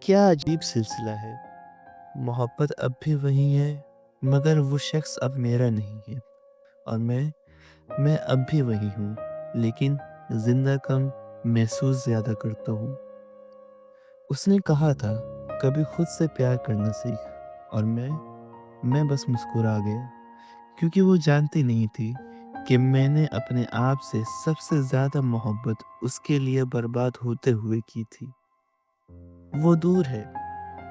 کیا عجیب سلسلہ ہے۔ محبت اب بھی وہی ہے، مگر وہ شخص اب میرا نہیں ہے، اور میں اب بھی وہی ہوں، لیکن زندہ کم، محسوس زیادہ کرتا ہوں۔ اس نے کہا تھا کبھی خود سے پیار کرنا سیکھ، اور میں بس مسکرا گیا، کیونکہ وہ جانتی نہیں تھی کہ میں نے اپنے آپ سے سب سے زیادہ محبت اس کے لیے برباد ہوتے ہوئے کی تھی۔ وہ دور ہے،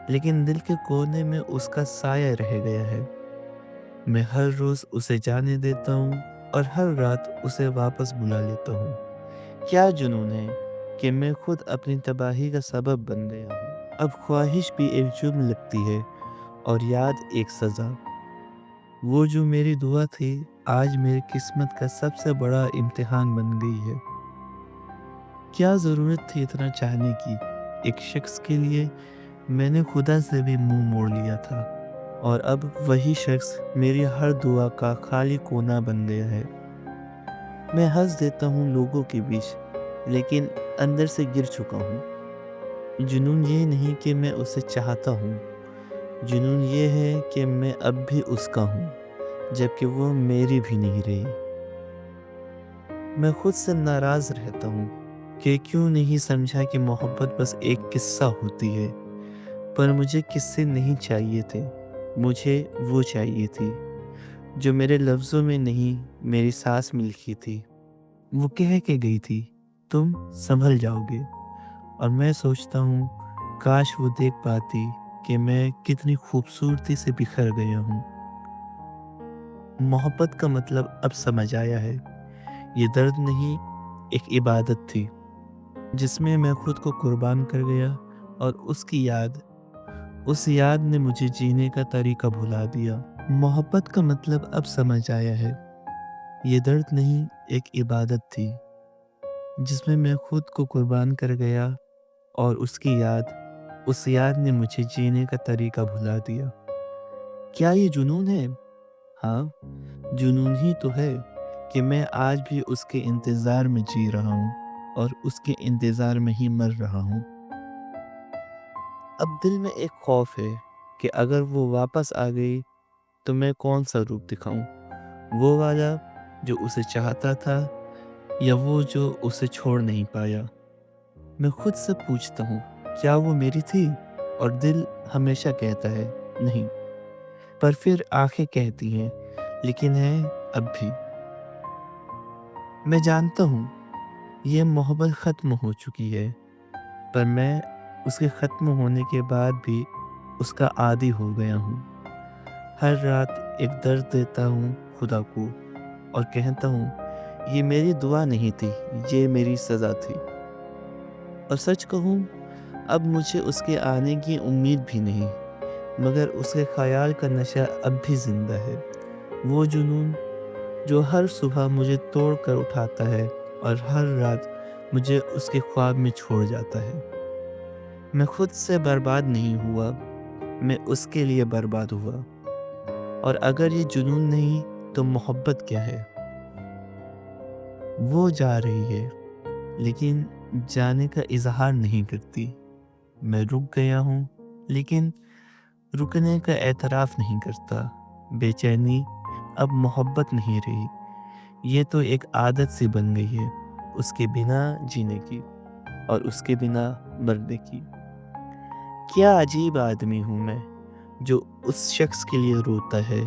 لیکن دل کے کونے میں اس کا سایہ رہ گیا ہے۔ میں ہر روز اسے جانے دیتا ہوں اور ہر رات اسے واپس بلا لیتا ہوں۔ کیا جنون ہے کہ میں خود اپنی تباہی کا سبب بن گیا ہوں۔ اب خواہش بھی ایک جرم لگتی ہے اور یاد ایک سزا۔ وہ جو میری دعا تھی آج میری قسمت کا سب سے بڑا امتحان بن گئی ہے۔ کیا ضرورت تھی اتنا چاہنے کی؟ ایک شخص کے لیے میں نے خدا سے بھی منہ موڑ لیا تھا، اور اب وہی شخص میری ہر دعا کا خالی کونا بن گیا ہے۔ میں ہنس دیتا ہوں لوگوں کے بیچ، لیکن اندر سے گر چکا ہوں۔ جنون یہ نہیں کہ میں اسے چاہتا ہوں، جنون یہ ہے کہ میں اب بھی اس کا ہوں، جبکہ وہ میری بھی نہیں رہی۔ میں خود سے ناراض رہتا ہوں کہ کیوں نہیں سمجھا کہ محبت بس ایک قصہ ہوتی ہے۔ پر مجھے قصے نہیں چاہیے تھے، مجھے وہ چاہیے تھی جو میرے لفظوں میں نہیں، میری سانس میں لکھی تھی۔ وہ کہہ کے گئی تھی تم سنبھل جاؤ گے، اور میں سوچتا ہوں کاش وہ دیکھ پاتی کہ میں کتنی خوبصورتی سے بکھر گیا ہوں۔ محبت کا مطلب اب سمجھ آیا ہے۔ یہ درد نہیں، ایک عبادت تھی جس میں میں خود کو قربان کر گیا، اور اس یاد نے مجھے جینے کا طریقہ بھلا دیا۔ محبت کا مطلب اب سمجھ آیا ہے۔ یہ درد نہیں، ایک عبادت تھی جس میں خود کو قربان کر گیا، اور اس یاد نے مجھے جینے کا طریقہ بھلا دیا۔ کیا یہ جنون ہے؟ ہاں، جنون ہی تو ہے کہ میں آج بھی اس کے انتظار میں جی رہا ہوں، اور اس کے انتظار میں ہی مر رہا ہوں۔ اب دل میں ایک خوف ہے کہ اگر وہ واپس آ گئی تو میں کون سا روپ دکھاؤں، وہ والا جو اسے چاہتا تھا، یا وہ جو اسے چھوڑ نہیں پایا۔ میں خود سے پوچھتا ہوں کیا وہ میری تھی، اور دل ہمیشہ کہتا ہے نہیں، پر پھر آنکھیں کہتی ہیں لیکن ہے اب بھی۔ میں جانتا ہوں یہ محبت ختم ہو چکی ہے، پر میں اس کے ختم ہونے کے بعد بھی اس کا عادی ہو گیا ہوں۔ ہر رات ایک درد دیتا ہوں خدا کو، اور کہتا ہوں یہ میری دعا نہیں تھی، یہ میری سزا تھی۔ اور سچ کہوں اب مجھے اس کے آنے کی امید بھی نہیں، مگر اس کے خیال کا نشہ اب بھی زندہ ہے۔ وہ جنون جو ہر صبح مجھے توڑ کر اٹھاتا ہے، اور ہر رات مجھے اس کے خواب میں چھوڑ جاتا ہے۔ میں خود سے برباد نہیں ہوا، میں اس کے لیے برباد ہوا۔ اور اگر یہ جنون نہیں تو محبت کیا ہے؟ وہ جا رہی ہے، لیکن جانے کا اظہار نہیں کرتی۔ میں رک گیا ہوں، لیکن رکنے کا اعتراف نہیں کرتا۔ بے چینی اب محبت نہیں رہی، یہ تو ایک عادت سی بن گئی ہے، اس کے بنا جینے کی اور اس کے بنا مرنے کی۔ کیا عجیب آدمی ہوں میں، جو اس شخص کے لیے روتا ہے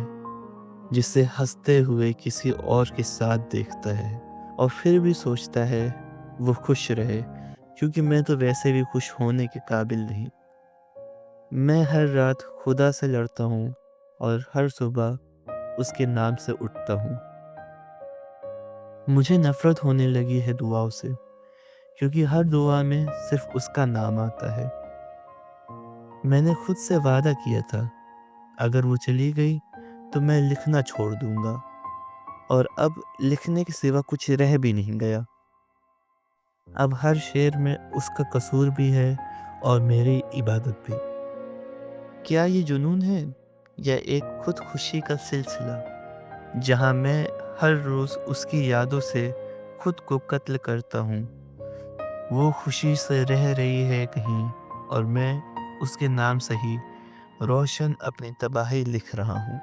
جسے ہنستے ہوئے کسی اور کے ساتھ دیکھتا ہے، اور پھر بھی سوچتا ہے وہ خوش رہے، کیونکہ میں تو ویسے بھی خوش ہونے کے قابل نہیں۔ میں ہر رات خدا سے لڑتا ہوں، اور ہر صبح اس کے نام سے اٹھتا ہوں۔ مجھے نفرت ہونے لگی ہے دعاؤں سے، کیونکہ ہر دعا میں صرف اس کا نام آتا ہے۔ میں نے خود سے وعدہ کیا تھا اگر وہ چلی گئی تو میں لکھنا چھوڑ دوں گا، اور اب لکھنے کے سوا کچھ رہ بھی نہیں گیا۔ اب ہر شعر میں اس کا قصور بھی ہے، اور میری عبادت بھی۔ کیا یہ جنون ہے، یا ایک خودکشی کا سلسلہ، جہاں میں ہر روز اس کی یادوں سے خود کو قتل کرتا ہوں؟ وہ خوشی سے رہ رہی ہے کہیں، اور میں اس کے نام سے ہی روشن اپنی تباہی لکھ رہا ہوں۔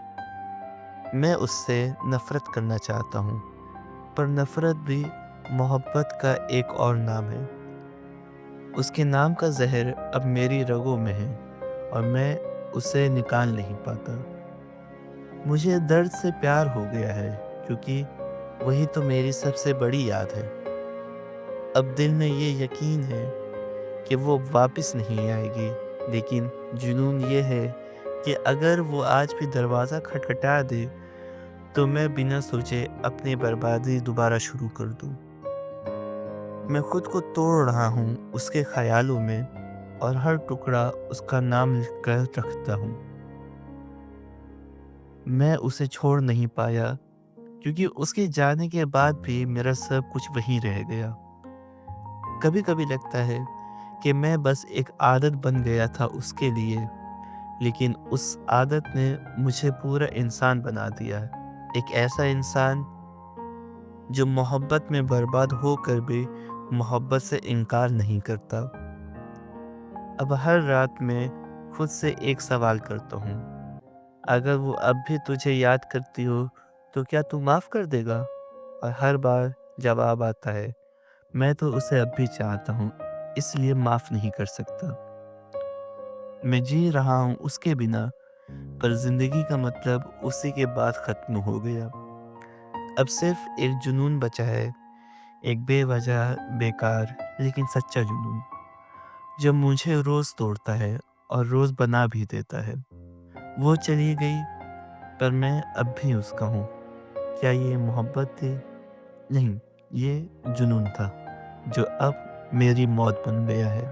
میں اس سے نفرت کرنا چاہتا ہوں، پر نفرت بھی محبت کا ایک اور نام ہے۔ اس کے نام کا زہر اب میری رگوں میں ہے اور میں اسے نکال نہیں پاتا۔ مجھے درد سے پیار ہو گیا ہے کیونکہ وہی تو میری سب سے بڑی یاد ہے۔ اب دل میں یہ یقین ہے کہ وہ واپس نہیں آئے گی، لیکن جنون یہ ہے کہ اگر وہ آج بھی دروازہ کھٹکھٹا دے تو میں بنا سوچے اپنی بربادی دوبارہ شروع کر دوں۔ میں خود کو توڑ رہا ہوں اس کے خیالوں میں، اور ہر ٹکڑا اس کا نام لکھ کر رکھتا ہوں۔ میں اسے چھوڑ نہیں پایا کیونکہ اس کے جانے کے بعد بھی میرا سب کچھ وہیں رہ گیا۔ کبھی کبھی لگتا ہے کہ میں بس ایک عادت بن گیا تھا اس کے لیے، لیکن اس عادت نے مجھے پورا انسان بنا دیا ہے۔ ایک ایسا انسان جو محبت میں برباد ہو کر بھی محبت سے انکار نہیں کرتا۔ اب ہر رات میں خود سے ایک سوال کرتا ہوں، اگر وہ اب بھی تجھے یاد کرتی ہو تو کیا تو معاف کر دے گا؟ اور ہر بار جواب آتا ہے، میں تو اسے اب بھی چاہتا ہوں، اس لیے معاف نہیں کر سکتا۔ میں جی رہا ہوں اس کے بنا، پر زندگی کا مطلب اسی کے بعد ختم ہو گیا۔ اب صرف ایک جنون بچا ہے، ایک بے وجہ بیکار لیکن سچا جنون، جو مجھے روز توڑتا ہے اور روز بنا بھی دیتا ہے۔ وہ چلی گئی پر میں اب بھی اس کا ہوں۔ کیا یہ محبت تھی؟ نہیں، یہ جنون تھا جو اب میری موت بن گیا ہے۔